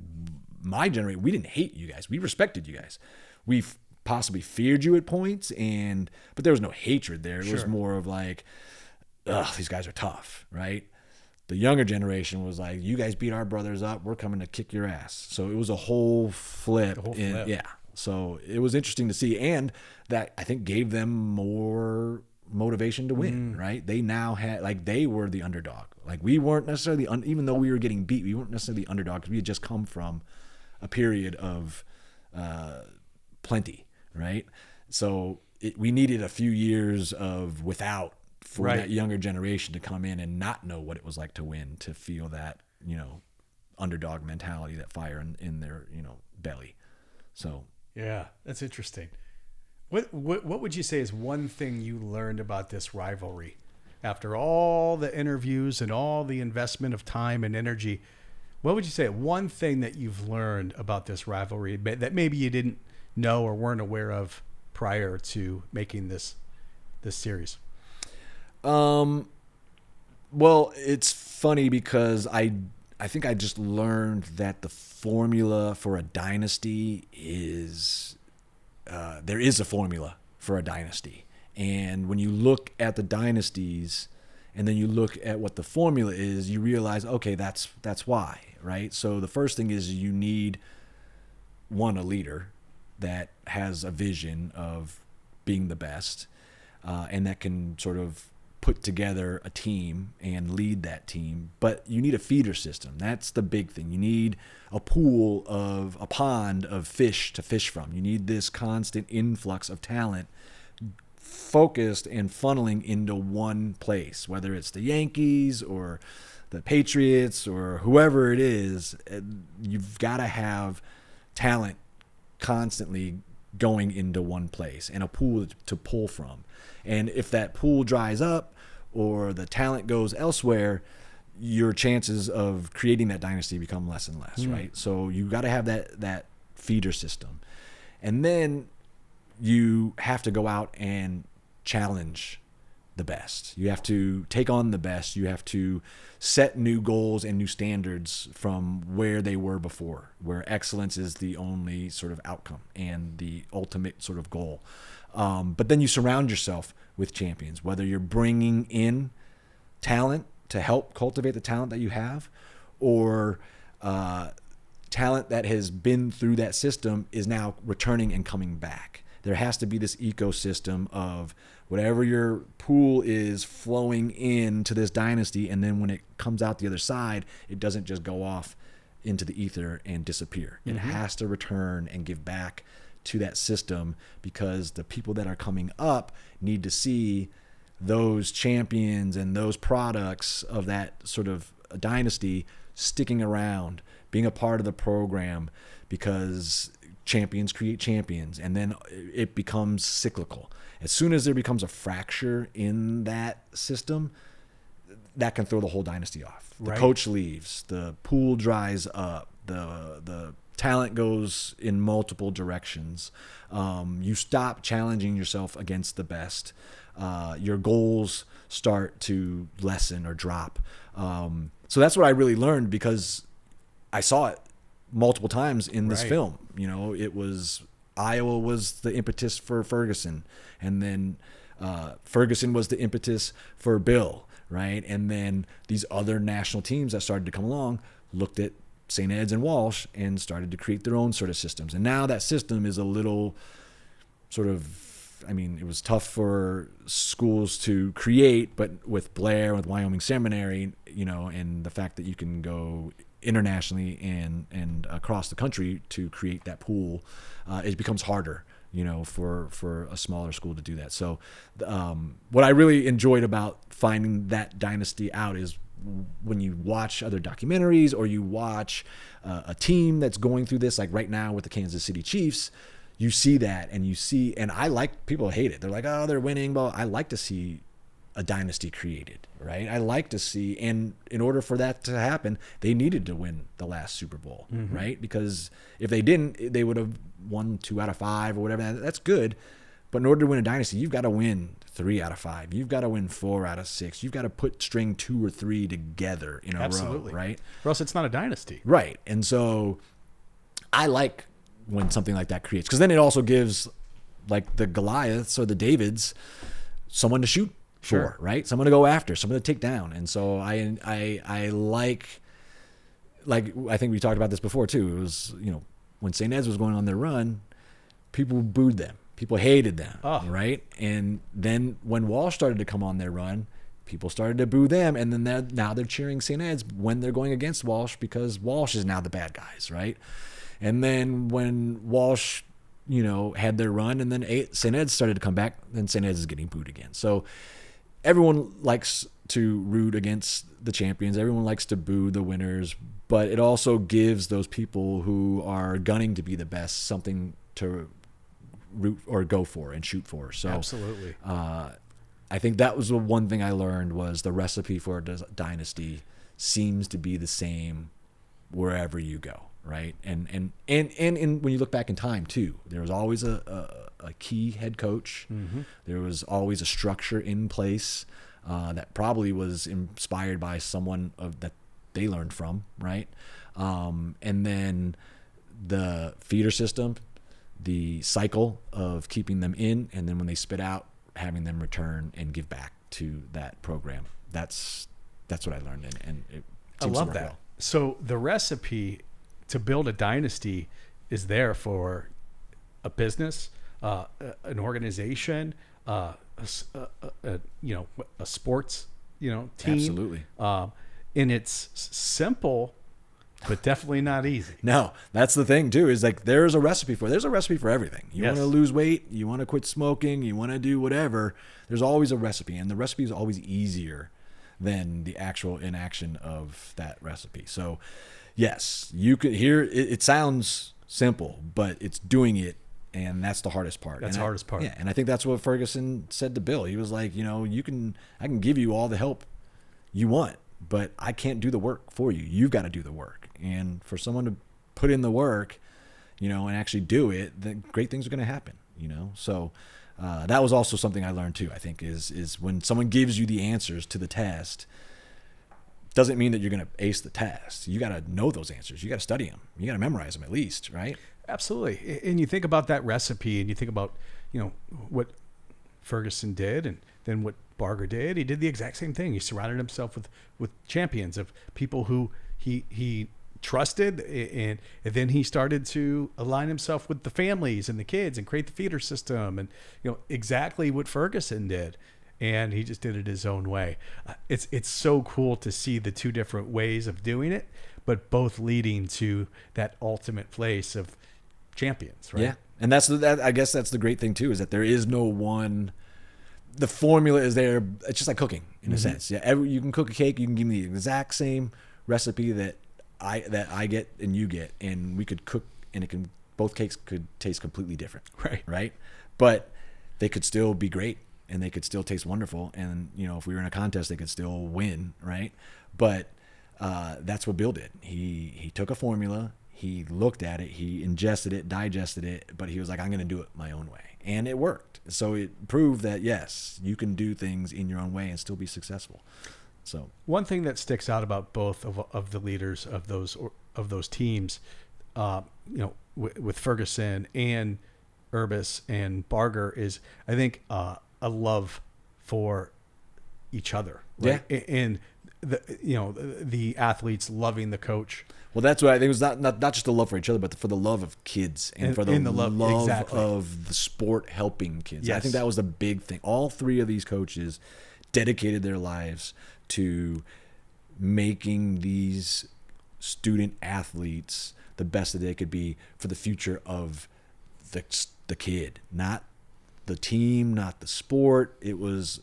my generation, we didn't hate you guys. We respected you guys. We possibly feared you at points, but there was no hatred there. It was more of like, ugh, these guys are tough, right? The younger generation was like, you guys beat our brothers up. We're coming to kick your ass. So it was a whole flip. Yeah. So it was interesting to see, and that, I think, gave them more motivation to win, right? They now had, like, they were the underdog. Like, we weren't necessarily, even though we were getting beat, we weren't necessarily the underdog because we had just come from a period of plenty, right? So we needed a few years of without for that younger generation to come in and not know what it was like to win, to feel that, you know, underdog mentality, that fire in their, you know, belly. So yeah, that's interesting. What would you say is one thing you learned about this rivalry after all the interviews and all the investment of time and energy? What would you say one thing that you've learned about this rivalry that maybe you didn't know or weren't aware of prior to making this series? Well, it's funny because I think I just learned that the formula for a dynasty is there is a formula for a dynasty. And when you look at the dynasties and then you look at what the formula is, you realize, okay, that's why, right? So the first thing is you need, one, a leader that has a vision of being the best, and that can sort of put together a team and lead that team. But you need a feeder system. That's the big thing. You need a pond of fish to fish from. You need this constant influx of talent focused and funneling into one place, whether it's the Yankees or the Patriots or whoever it is. You've got to have talent constantly going into one place and a pool to pull from. And if that pool dries up or the talent goes elsewhere, your chances of creating that dynasty become less and less, right? So you got to have that feeder system. And then you have to go out and challenge the best. You have to take on the best. You have to set new goals and new standards from where they were before, where excellence is the only sort of outcome and the ultimate sort of goal. But then you surround yourself with champions, whether you're bringing in talent to help cultivate the talent that you have, or talent that has been through that system is now returning and coming back. There has to be this ecosystem of whatever your pool is flowing into this dynasty, and then when it comes out the other side, it doesn't just go off into the ether and disappear. It has to return and give back to that system, because the people that are coming up need to see those champions and those products of that sort of dynasty sticking around, being a part of the program, because champions create champions, and then it becomes cyclical. As soon as there becomes a fracture in that system, that can throw the whole dynasty off. The coach leaves, the pool dries up, the talent goes in multiple directions. You stop challenging yourself against the best. Your goals start to lessen or drop. So that's what I really learned, because I saw it multiple times in this film. You know, it was Iowa was the impetus for Ferguson, and then Ferguson was the impetus for Bill, right? And then these other national teams that started to come along looked at St. Ed's and Walsh and started to create their own sort of systems. And now that system is a little sort of, I mean, it was tough for schools to create, but with Blair, with Wyoming Seminary, you know, and the fact that you can go internationally and across the country to create that pool, it becomes harder, you know, for a smaller school to do that. So what I really enjoyed about finding that dynasty out is when you watch other documentaries or you watch a team that's going through this, like right now with the Kansas City Chiefs, you see that, and I like, people hate it. They're like, oh, they're winning. But I like to see a dynasty created, right? I like to see, and in order for that to happen, they needed to win the last Super Bowl, right? Because if they didn't, they would have won 2 out of 5 or whatever. That's good. But in order to win a dynasty, you've got to win 3 out of 5. You've got to win 4 out of 6. You've got to put string 2 or 3 together in a row, right? Or else it's not a dynasty. Right. And so I like when something like that creates, because then it also gives, like, the Goliaths or the Davids someone to shoot for, right? Someone to go after, someone to take down. And so I like I think we talked about this before too. It was, you know, when St. Ed's was going on their run, people booed them. People hated them, right? And then when Walsh started to come on their run, people started to boo them, and then now they're cheering St. Ed's when they're going against Walsh because Walsh is now the bad guys, right? And then when Walsh, had their run, and then St. Ed's started to come back, then St. Ed's is getting booed again. So everyone likes to root against the champions. Everyone likes to boo the winners, but it also gives those people who are gunning to be the best something to root or go for and shoot for. So absolutely. I think that was the one thing I learned was the recipe for a dynasty seems to be the same wherever you go, right? And when you look back in time too, there was always a key head coach. Mm-hmm. There was always a structure in place that probably was inspired by someone that they learned from, right? And then the feeder system, the cycle of keeping them in, and then when they spit out, having them return and give back to that program. That's what I learned, and it I seems to love work that. well. So the recipe to build a dynasty is there for a business, an organization, a sports, team. Absolutely. And it's simple, but definitely not easy. No, that's the thing too, is like there's a recipe for everything. You Yes. want to lose weight, you want to quit smoking, you want to do whatever, there's always a recipe, and the recipe is always easier than the actual inaction of that recipe. So yes, you could hear it sounds simple, but it's doing it, and that's the hardest part. That's the hardest part. Yeah, and I think that's what Ferguson said to Bill. He was like, I can give you all the help you want, but I can't do the work for you. You've got to do the work. And for someone to put in the work, and actually do it, then great things are going to happen, So that was also something I learned too, I think, is when someone gives you the answers to the test, doesn't mean that you're going to ace the test. You got to know those answers. You got to study them. You got to memorize them at least, right? Absolutely. And you think about that recipe, and you think about, what Ferguson did, and then what Barger did. He did the exact same thing. He surrounded himself with champions, of people who he trusted, and then he started to align himself with the families and the kids and create the feeder system, and exactly what Ferguson did, and he just did it his own way. It's so cool to see the two different ways of doing it, but both leading to that ultimate place of champions, right? Yeah, and I guess that's the great thing too, is that there is no one. The formula is there. It's just like cooking in a sense. Yeah, you can cook a cake. You can give me the exact same recipe that I get and you get, and we could cook, and both cakes could taste completely different. Right. But they could still be great, and they could still taste wonderful. And if we were in a contest, they could still win. Right. But that's what Bill did. He took a formula. He looked at it. He ingested it, digested it. But he was like, I'm going to do it my own way, and it worked. So it proved that yes, you can do things in your own way and still be successful. So one thing that sticks out about both of the leaders of those teams, with Ferguson and Urbis and Barger, is I think a love for each other, right? Yeah. And the athletes loving the coach. Well, that's what I think. It was not just the love for each other, but for the love of kids, and for the love exactly. of the sport helping kids. Yes. I think that was the big thing. All three of these coaches dedicated their lives to making these student athletes the best that they could be for the future of the kid, not the team, not the sport. It was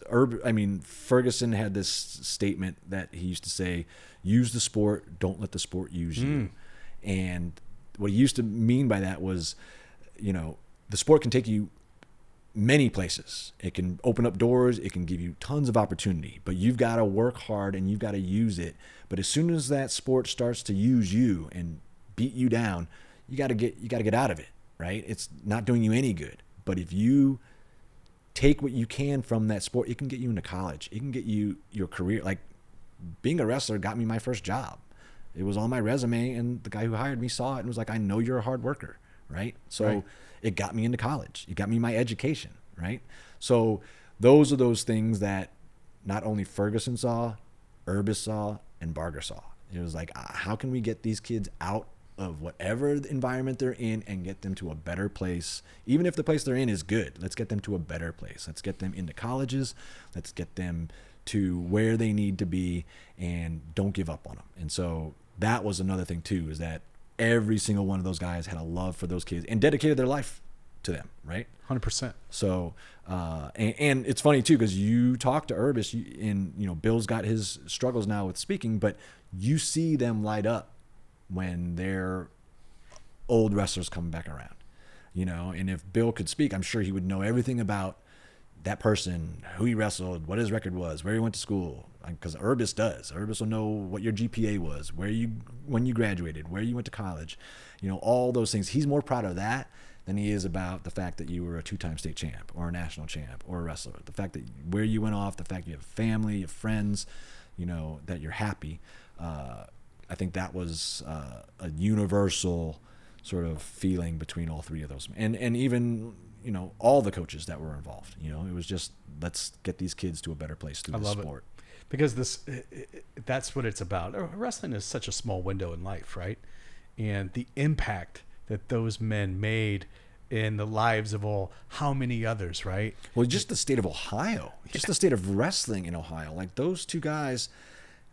Ferguson had this statement that he used to say, use the sport, don't let the sport use you. And what he used to mean by that was, the sport can take you many places. It can open up doors. It can give you tons of opportunity, but you've got to work hard and you've got to use it. But as soon as that sport starts to use you and beat you down, you got to get out of it, right? It's not doing you any good. But if you take what you can from that sport, it can get you into college. It can get you your career. Like being a wrestler got me my first job. It was on my resume, and the guy who hired me saw it and was like, I know you're a hard worker, right? So it got me into college. It got me my education, right? So those are those things that not only Ferguson saw, Urbis saw, and Barger saw. It was like, how can we get these kids out of whatever environment they're in and get them to a better place. Even if the place they're in is good, let's get them to a better place. Let's get them into colleges. Let's get them to where they need to be, and don't give up on them. And so that was another thing too, is that every single one of those guys had a love for those kids and dedicated their life to them, right? 100%. So, and it's funny too, because you talk to Urbis, and you know, Bill's got his struggles now with speaking, but you see them light up when their old wrestlers come back around, you know. And if Bill could speak, I'm sure he would know everything about that person, who he wrestled, what his record was, where he went to school, because Urbis does. Urbis will know what your GPA was, when you graduated, where you went to college, you know, all those things. He's more proud of that than he is about the fact that you were a 2-time state champ or a national champ or a wrestler. The fact that where you went off, the fact you have family, you have friends, you know, that you're happy. I think that was a universal sort of feeling between all three of those, and even, you know, all the coaches that were involved. You know, it was just, let's get these kids to a better place through this sport. Because that's what it's about. Wrestling is such a small window in life, right? And the impact that those men made in the lives of how many others, right? Well, just the state of Ohio, just the state of wrestling in Ohio. Like those two guys,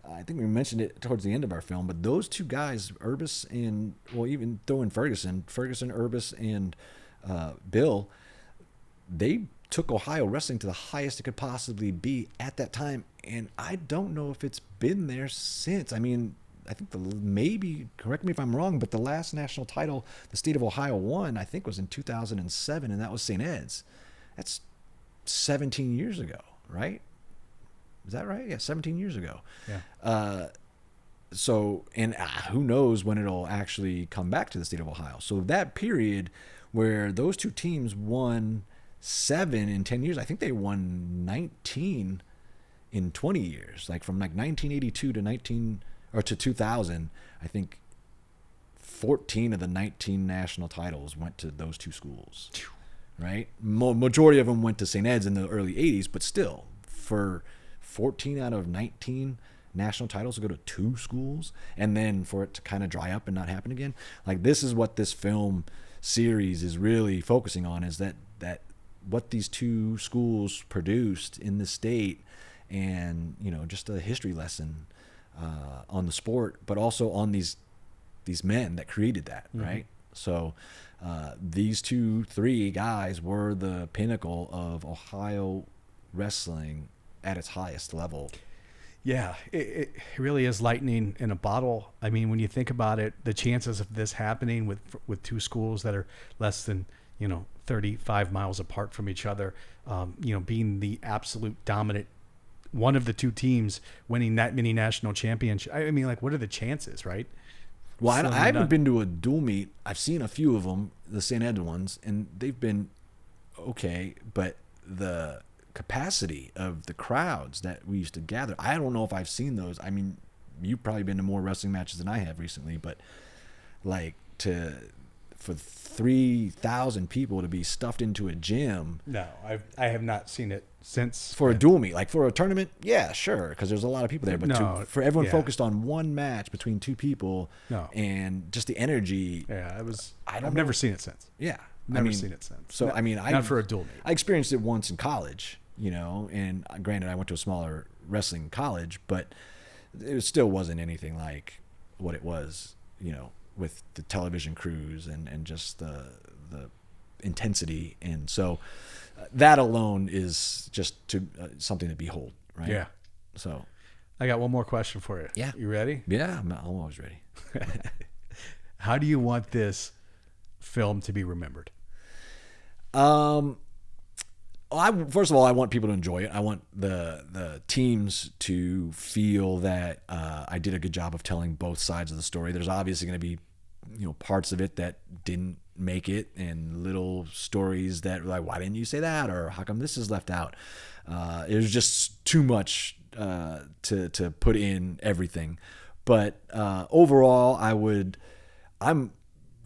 I think we mentioned it towards the end of our film, but those two guys, Urbis and, well, even throw in Ferguson, Urbis, and Bill, they took Ohio wrestling to the highest it could possibly be at that time. And I don't know if it's been there since. I mean, I think maybe, correct me if I'm wrong, but the last national title the state of Ohio won, I think, was in 2007, and that was St. Ed's. That's 17 years ago, right? Is that right? Yeah, 17 years ago. Yeah. So, and who knows when it'll actually come back to the state of Ohio. So that period where those two teams won 7 in 10 years, I think they won 19 in 20 years. Like from like 1982 to 2000, I think 14 of the 19 national titles went to those two schools, right? Majority of them went to St. Ed's in the early 80s, but still, for 14 out of 19 national titles to go to 2 schools, and then for it to kind of dry up and not happen again. Like, this is what this film series is really focusing on, is that what these 2 schools produced in the state, and, you know, just a history lesson on the sport, but also on these men that created that, right? So these 3 guys were the pinnacle of Ohio wrestling at its highest level. Yeah, it really is lightning in a bottle. I mean, when you think about it, the chances of this happening with 2 schools that are less than, 35 miles apart from each other, being the absolute dominant, one of the 2 teams winning that many national championships. I mean, like, what are the chances, right? Well, I haven't been to a dual meet. I've seen a few of them, the St. Ed ones, and they've been okay, but the capacity of the crowds that we used to gather, I don't know if I've seen those. I mean, you've probably been to more wrestling matches than I have recently, but like for 3,000 people to be stuffed into a gym. No, I have not seen it since. For a dual meet, like for a tournament, yeah, sure, because there's a lot of people there. But for everyone focused on one match between 2 people, and just the energy. Yeah, I've never seen it since. Yeah, never seen it since. So not for a dual meet. I experienced it once in college, and granted, I went to a smaller wrestling college, but it still wasn't anything like what it was, with the television crews and just the intensity. And so that alone is just something to behold, right? Yeah. So I got one more question for you. Yeah. You ready? Yeah, I'm always ready. How do you want this film to be remembered? First of all, I want people to enjoy it. I want the teams to feel that I did a good job of telling both sides of the story. There's obviously going to be, parts of it that didn't make it, and little stories that were like, why didn't you say that? Or how come this is left out? It was just too much to put in everything. But overall, I'm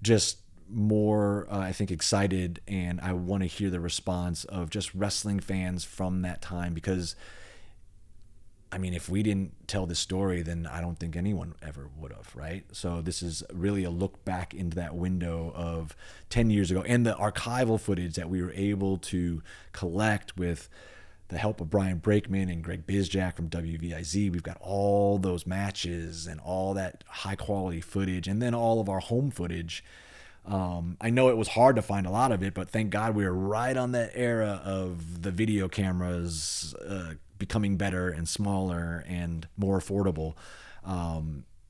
just more I think excited, and I want to hear the response of just wrestling fans from that time, because I mean, if we didn't tell this story, then I don't think anyone ever would have, right? So this is really a look back into that window of 10 years ago, and the archival footage that we were able to collect with the help of Brian Brakeman and Greg Bizjack from WVIZ. We've got all those matches and all that high quality footage, and then all of our home footage. I know it was hard to find a lot of it, but thank God we were right on that era of the video cameras becoming better and smaller and more affordable.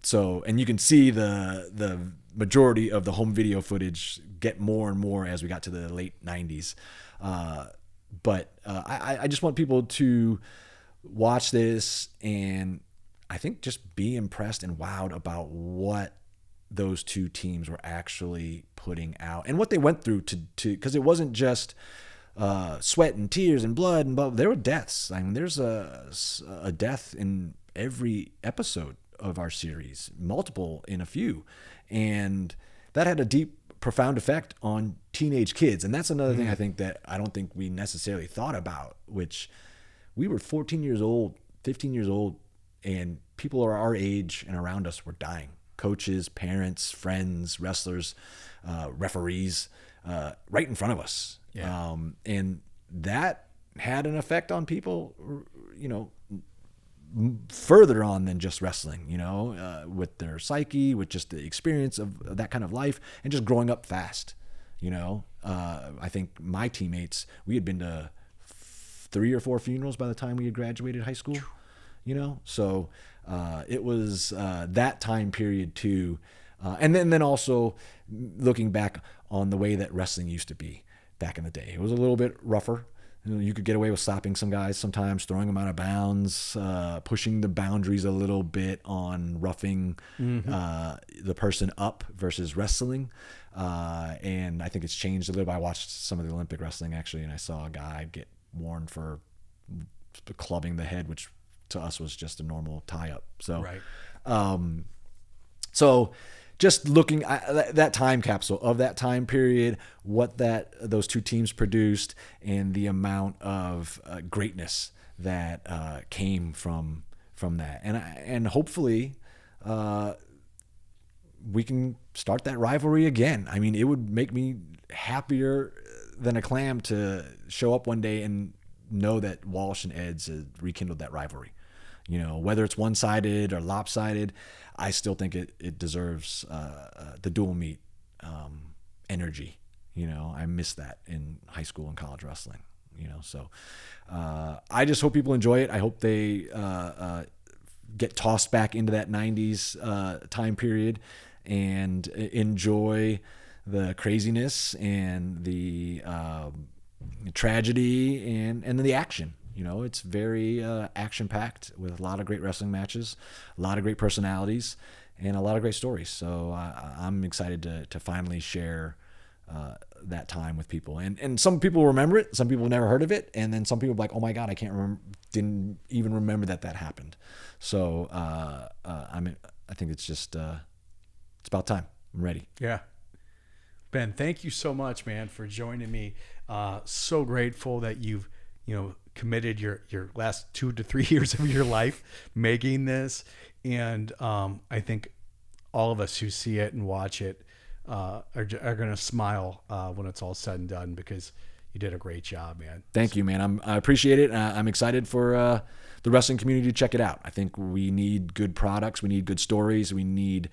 So, and you can see the majority of the home video footage get more and more as we got to the late 90s. But I just want people to watch this and I think just be impressed and wowed about what those two teams were actually putting out and what they went through to because it wasn't just sweat and tears and blood and blah. There were deaths. I mean, there's a death in every episode of our series, multiple in a few, and that had a deep, profound effect on teenage kids. And that's another thing I think that I don't think we necessarily thought about, which we were 14 years old, 15 years old, and people our age and around us were dying. Coaches, parents, friends, wrestlers, referees, right in front of us. Yeah. And that had an effect on people, you know, further on than just wrestling, you know, with their psyche, with just the experience of that kind of life and just growing up fast. You know, I think my teammates, we had been to 3 or 4 funerals by the time we had graduated high school, you know, so it was that time period too. And then also looking back on the way that wrestling used to be back in the day. It was a little bit rougher. You could get away with stopping some guys sometimes, throwing them out of bounds, pushing the boundaries a little bit on roughing the person up versus wrestling. And I think it's changed a little bit. I watched some of the Olympic wrestling actually, and I saw a guy get warned for clubbing the head, which to us was just a normal tie-up. So, so just looking at that time capsule of that time period, what those two teams produced, and the amount of greatness that came from that, and hopefully we can start that rivalry again. I mean, it would make me happier than a clam to show up one day and know that Walsh and Eds rekindled that rivalry. You know, whether it's one-sided or lopsided, I still think it deserves the dual meet energy. You know, I miss that in high school and college wrestling. You know, so I just hope people enjoy it. I hope they get tossed back into that 90s time period and enjoy the craziness and the tragedy and then the action. You know, it's very action-packed with a lot of great wrestling matches, a lot of great personalities, and a lot of great stories. So I'm excited to finally share that time with people. And some people remember it, some people have never heard of it, and then some people are like, oh my God, I can't remember, didn't even remember that happened. So I think it's just it's about time. I'm ready. Yeah. Ben, thank you so much, man, for joining me. So grateful that you've committed your last 2 to 3 years of your life making this. And I think all of us who see it and watch it are going to smile when it's all said and done, because you did a great job, man. Thank you, man. I appreciate it. I'm excited for the wrestling community to check it out. I think we need good products. We need good stories. We need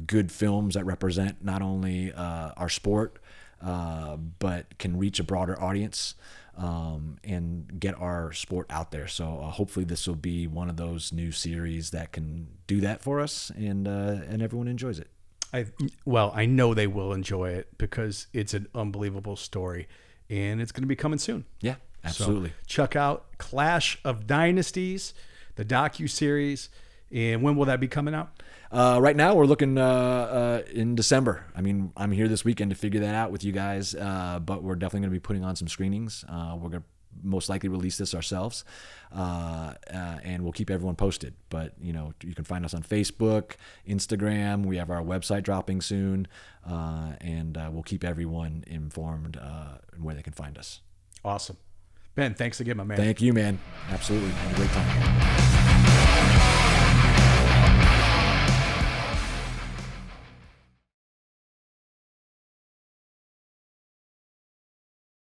good films that represent not only our sport, but can reach a broader audience. And get our sport out there. So hopefully this will be one of those new series that can do that for us, and everyone enjoys it. I know they will enjoy it, because it's an unbelievable story, and it's going to be coming soon. Yeah, absolutely. So check out Clash of Dynasties, the docu-series. And when will that be coming out? Right now, we're looking in December. I mean, I'm here this weekend to figure that out with you guys, but we're definitely going to be putting on some screenings. We're going to most likely release this ourselves, and we'll keep everyone posted. But, you know, you can find us on Facebook, Instagram. We have our website dropping soon, and we'll keep everyone informed where they can find us. Awesome. Ben, thanks again, my man. Thank you, man. Absolutely. Had a great time.